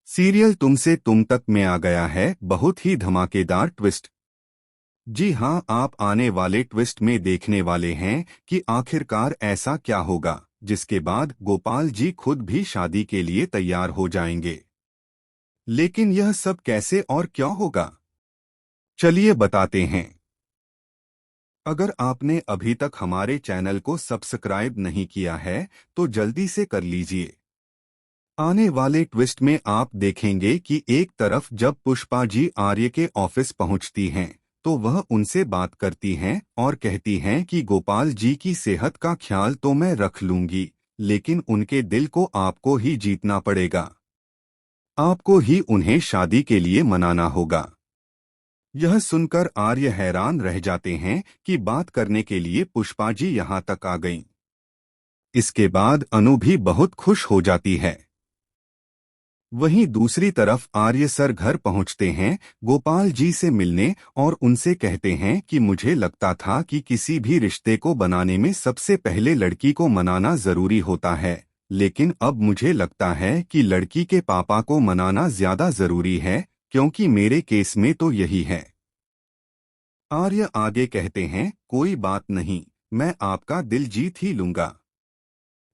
Serial तुमसे तुम तक में आ गया है बहुत ही धमाकेदार ट्विस्ट। जी हाँ, आप आने वाले ट्विस्ट में देखने वाले हैं कि आखिरकार ऐसा क्या होगा जिसके बाद गोपाल जी खुद भी शादी के लिए तैयार हो जाएंगे। लेकिन यह सब कैसे और क्यों होगा, चलिए बताते हैं। अगर आपने अभी तक हमारे चैनल को सब्सक्राइब नहीं किया है तो जल्दी से कर लीजिए। आने वाले ट्विस्ट में आप देखेंगे कि एक तरफ जब पुष्पा जी आर्य के ऑफिस पहुंचती हैं तो वह उनसे बात करती हैं और कहती हैं कि गोपाल जी की सेहत का ख्याल तो मैं रख लूंगी, लेकिन उनके दिल को आपको ही जीतना पड़ेगा। आपको ही उन्हें शादी के लिए मनाना होगा। यह सुनकर आर्य हैरान रह जाते हैं कि बात करने के लिए पुष्पा जी यहाँ तक आ गईं। इसके बाद अनु भी बहुत खुश हो जाती है। वहीं दूसरी तरफ आर्य सर घर पहुंचते हैं गोपाल जी से मिलने और उनसे कहते हैं कि मुझे लगता था कि किसी भी रिश्ते को बनाने में सबसे पहले लड़की को मनाना जरूरी होता है, लेकिन अब मुझे लगता है कि लड़की के पापा को मनाना ज्यादा जरूरी है, क्योंकि मेरे केस में तो यही है। आर्य आगे कहते हैं, कोई बात नहीं, मैं आपका दिल जीत ही लूंगा।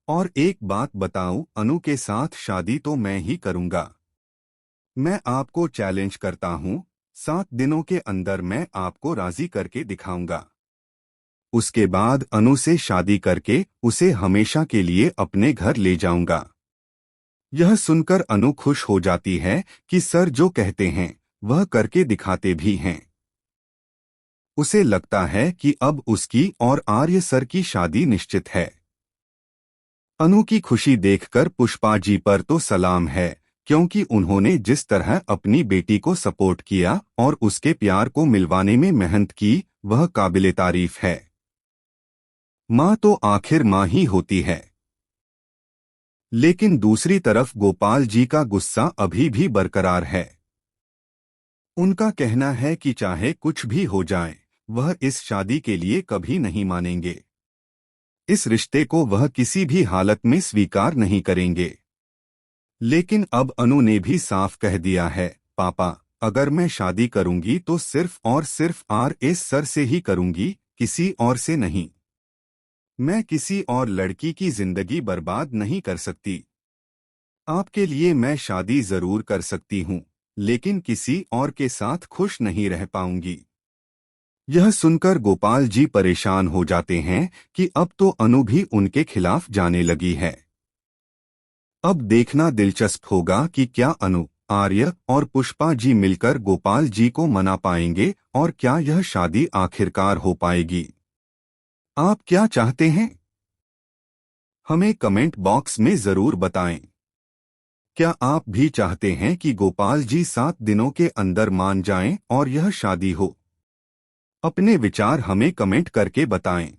और एक बात बताऊं, अनु के साथ शादी तो मैं ही करूंगा। मैं आपको चैलेंज करता हूं, 7 दिनों के अंदर मैं आपको राजी करके दिखाऊंगा। उसके बाद अनु से शादी करके उसे हमेशा के लिए अपने घर ले जाऊंगा। यह सुनकर अनु खुश हो जाती है कि सर जो कहते हैं वह करके दिखाते भी हैं। उसे लगता है कि अब उसकी और आर्य सर की शादी निश्चित है। अनु की खुशी देखकर पुष्पा जी पर तो सलाम है, क्योंकि उन्होंने जिस तरह अपनी बेटी को सपोर्ट किया और उसके प्यार को मिलवाने में मेहनत की, वह काबिले तारीफ है। माँ तो आखिर माँ ही होती है। लेकिन दूसरी तरफ गोपाल जी का गुस्सा अभी भी बरकरार है। उनका कहना है कि चाहे कुछ भी हो जाए, वह इस शादी के लिए कभी नहीं मानेंगे। इस रिश्ते को वह किसी भी हालत में स्वीकार नहीं करेंगे। लेकिन अब अनु ने भी साफ कह दिया है, पापा, अगर मैं शादी करूंगी तो सिर्फ और सिर्फ आर.एस. सर से ही करूंगी, किसी और से नहीं। मैं किसी और लड़की की जिंदगी बर्बाद नहीं कर सकती। आपके लिए मैं शादी जरूर कर सकती हूँ, लेकिन किसी और के साथ खुश नहीं रह पाऊंगी। यह सुनकर गोपाल जी परेशान हो जाते हैं कि अब तो अनु भी उनके खिलाफ जाने लगी है। अब देखना दिलचस्प होगा कि क्या अनु, आर्य और पुष्पा जी मिलकर गोपाल जी को मना पाएंगे और क्या यह शादी आखिरकार हो पाएगी। आप क्या चाहते हैं, हमें कमेंट बॉक्स में जरूर बताएं। क्या आप भी चाहते हैं कि गोपाल जी 7 दिनों के अंदर मान जाएं और यह शादी हो? अपने विचार हमें कमेंट करके बताएं।